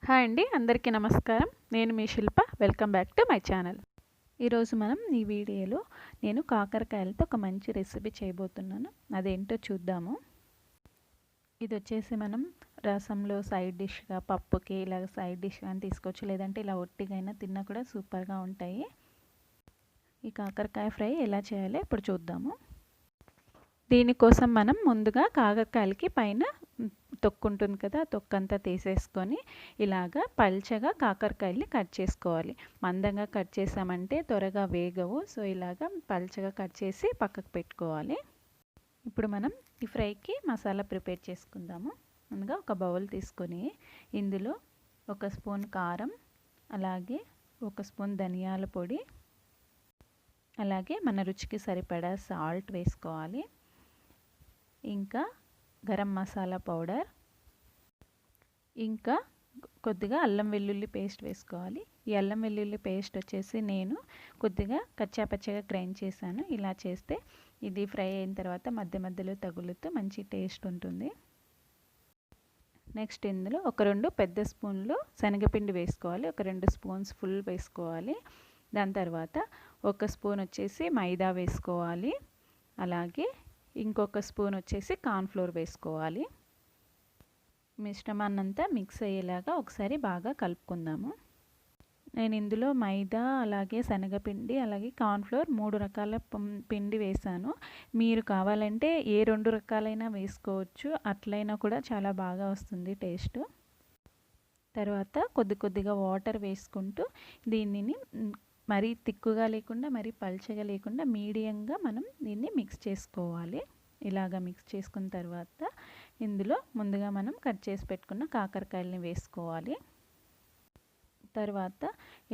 Hi అండి, అందరికీ నమస్కారం. నేను మీ Shilpa. Welcome back to my channel. ఈరోజు మనం ఈ వీడియోలో నేను కాకరకాయలతో ఒక మంచి రెసిపీ చేయబోతున్నాను. అదేంటో చూద్దాము. ఇది వచ్చేసి మనం రసంలో సైడ్ డిష్గా, పప్పుకి ఇలా సైడ్ డిష్గా అని తీసుకోవచ్చు, లేదంటే ఇలా ఒట్టిగైనా తిన్నా కూడా సూపర్గా ఉంటాయి. ఈ కాకరకాయ ఫ్రై ఎలా చేయాలో ఇప్పుడు చూద్దాము. దీనికోసం మనం ముందుగా కాకరకాయలకి పైన తొక్కు ఉంటుంది కదా, తొక్కంతా తీసేసుకొని ఇలాగా పల్చగా కాకరకాయల్ని కట్ చేసుకోవాలి. మందంగా కట్ చేసామంటే త్వరగా వేగవు. సో ఇలాగా పల్చగా కట్ చేసి పక్కకు పెట్టుకోవాలి. ఇప్పుడు మనం ఈ ఫ్రైకి మసాలా ప్రిపేర్ చేసుకుందాము. ముందుగా ఒక బౌల్ తీసుకొని ఇందులో 1 స్పూన్ కారం, అలాగే 1 స్పూన్ ధనియాల పొడి, అలాగే మన రుచికి సరిపడా సాల్ట్ వేసుకోవాలి. ఇంకా గరం మసాలా పౌడర్, ఇంకా కొద్దిగా అల్లం వెల్లుల్లి పేస్ట్ వేసుకోవాలి. ఈ అల్లం వెల్లుల్లి పేస్ట్ వచ్చేసి నేను కొద్దిగా కచ్చాపచ్చగా గ్రైండ్ చేశాను. ఇలా చేస్తే ఇది ఫ్రై అయిన తర్వాత మధ్య మధ్యలో తగులుతూ మంచి టేస్ట్ ఉంటుంది. నెక్స్ట్ ఇందులో 2 పెద్ద స్పూన్లు శనగపిండి వేసుకోవాలి. 2 స్పూన్స్ ఫుల్ వేసుకోవాలి. దాని తర్వాత 1 స్పూన్ వచ్చేసి మైదా వేసుకోవాలి. అలాగే ఇంకొక స్పూన్ వచ్చేసి కార్న్ఫ్లోర్ వేసుకోవాలి. మిశ్రమాన్నంతా మిక్స్ అయ్యేలాగా ఒకసారి బాగా కలుపుకుందాము. నేను ఇందులో మైదా, అలాగే శనగపిండి, అలాగే కార్న్ఫ్లోర్ 3 రకాల పిండి వేసాను. మీరు కావాలంటే ఏ 2 రకాలైనా వేసుకోవచ్చు. అట్లయినా కూడా చాలా బాగా వస్తుంది టేస్ట్. తర్వాత కొద్దిగా వాటర్ వేసుకుంటూ దీనిని మరీ తిక్కుగా లేకుండా మరీ పల్చగా లేకుండా మీడియంగా మనం దీన్ని మిక్స్ చేసుకోవాలి. ఇలాగా మిక్స్ చేసుకున్న తర్వాత ఇందులో ముందుగా మనం కట్ చేసి పెట్టుకున్న కాకరకాయలని వేసుకోవాలి. తర్వాత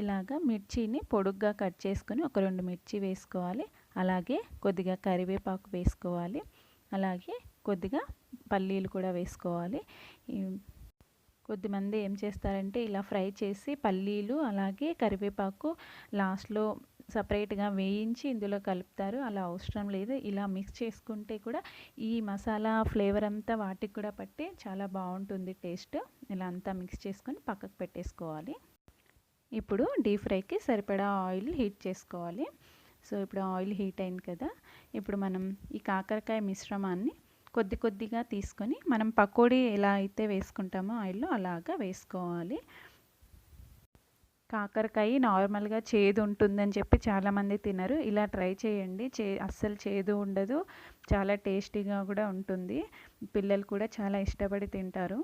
ఇలాగా మిర్చిని పొడుగ్గా కట్ చేసుకొని 2 మిర్చి వేసుకోవాలి. అలాగే కొద్దిగా కరివేపాకు వేసుకోవాలి. అలాగే కొద్దిగా పల్లీలు కూడా వేసుకోవాలి. కొద్దిమంది ఏం చేస్తారంటే ఇలా ఫ్రై చేసి పల్లీలు అలాగే కరివేపాకు లాస్ట్లో సపరేట్గా వేయించి ఇందులో కలుపుతారు. అలా అవసరం లేదు. ఇలా మిక్స్ చేసుకుంటే కూడా ఈ మసాలా ఫ్లేవర్ అంతా వాటికి కూడా పట్టి చాలా బాగుంటుంది టేస్ట్. ఇలా అంతా మిక్స్ చేసుకొని పక్కకు పెట్టేసుకోవాలి. ఇప్పుడు డీప్ ఫ్రైకి సరిపడా ఆయిల్ హీట్ చేసుకోవాలి. సో ఇప్పుడు ఆయిల్ హీట్ అయింది కదా, ఇప్పుడు మనం ఈ కాకరకాయ మిశ్రమాన్ని కొద్దిగా తీసుకొని మనం పకోడీ ఎలా అయితే వేసుకుంటామో ఆయిల్లో అలాగా వేసుకోవాలి. కాకరకాయ నార్మల్గా చేదు ఉంటుందని చెప్పి చాలామంది తినరు. ఇలా ట్రై చేయండి. అస్సలు చేదు ఉండదు, చాలా టేస్టీగా కూడా ఉంటుంది. పిల్లలు కూడా చాలా ఇష్టపడి తింటారు.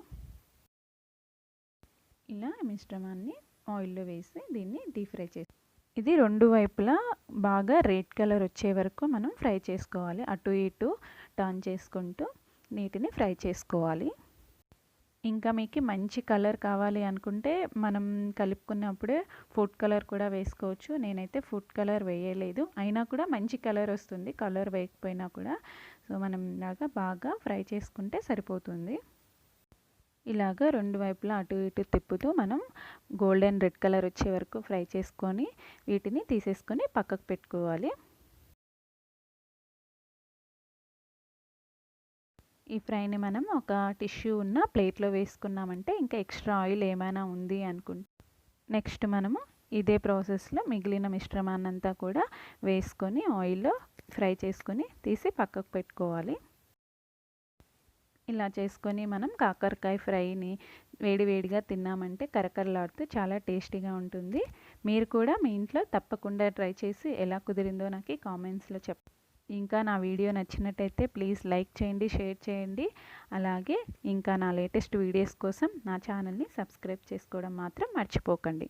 ఇలా మిశ్రమాన్ని ఆయిల్లో వేసి దీన్ని డీప్ ఫ్రై చేసి ఇది 2 వైపులా బాగా రెడ్ కలర్ వచ్చే వరకు మనం ఫ్రై చేసుకోవాలి. అటు ఇటు టర్న్ చేసుకుంటూ నీటిని ఫ్రై చేసుకోవాలి. ఇంకా మీకు మంచి కలర్ కావాలి అనుకుంటే మనం కలుపుకున్నప్పుడే ఫుడ్ కలర్ కూడా వేసుకోవచ్చు. నేనైతే ఫుడ్ కలర్ వేయలేదు, అయినా కూడా మంచి కలర్ వస్తుంది కలర్ వేయకపోయినా కూడా. సో మనం ఇలాగా బాగా ఫ్రై చేసుకుంటే సరిపోతుంది. ఇలాగా 2 వైపులా అటు ఇటు తిప్పుతూ మనం గోల్డెన్ రెడ్ కలర్ వచ్చే వరకు ఫ్రై చేసుకొని వీటిని తీసేసుకొని పక్కకు పెట్టుకోవాలి. ఈ ఫ్రైని మనం ఒక టిష్యూ ఉన్న ప్లేట్లో వేసుకున్నామంటే ఇంకా ఎక్స్ట్రా ఆయిల్ ఏమైనా ఉంది అనుకుంటే నెక్స్ట్ మనము ఇదే ప్రాసెస్లో మిగిలిన మిశ్రమాన్నంతా కూడా వేసుకొని ఆయిల్లో ఫ్రై చేసుకొని తీసి పక్కకు పెట్టుకోవాలి. ఇలా చేసుకొని మనం కాకరకాయ ఫ్రైని వేడివేడిగా తిన్నామంటే కరకరలాడుతూ చాలా టేస్టీగా ఉంటుంది. మీరు కూడా మీ ఇంట్లో తప్పకుండా ట్రై చేసి ఎలా కుదిరిందో నాకు కామెంట్స్లో ఇంకా నా వీడియో నచ్చినట్టయితే ప్లీజ్ లైక్ చేయండి, షేర్ చేయండి. అలాగే ఇంకా నా లేటెస్ట్ వీడియోస్ కోసం నా ఛానల్ని సబ్స్క్రైబ్ చేసుకోవడం మాత్రం మర్చిపోకండి.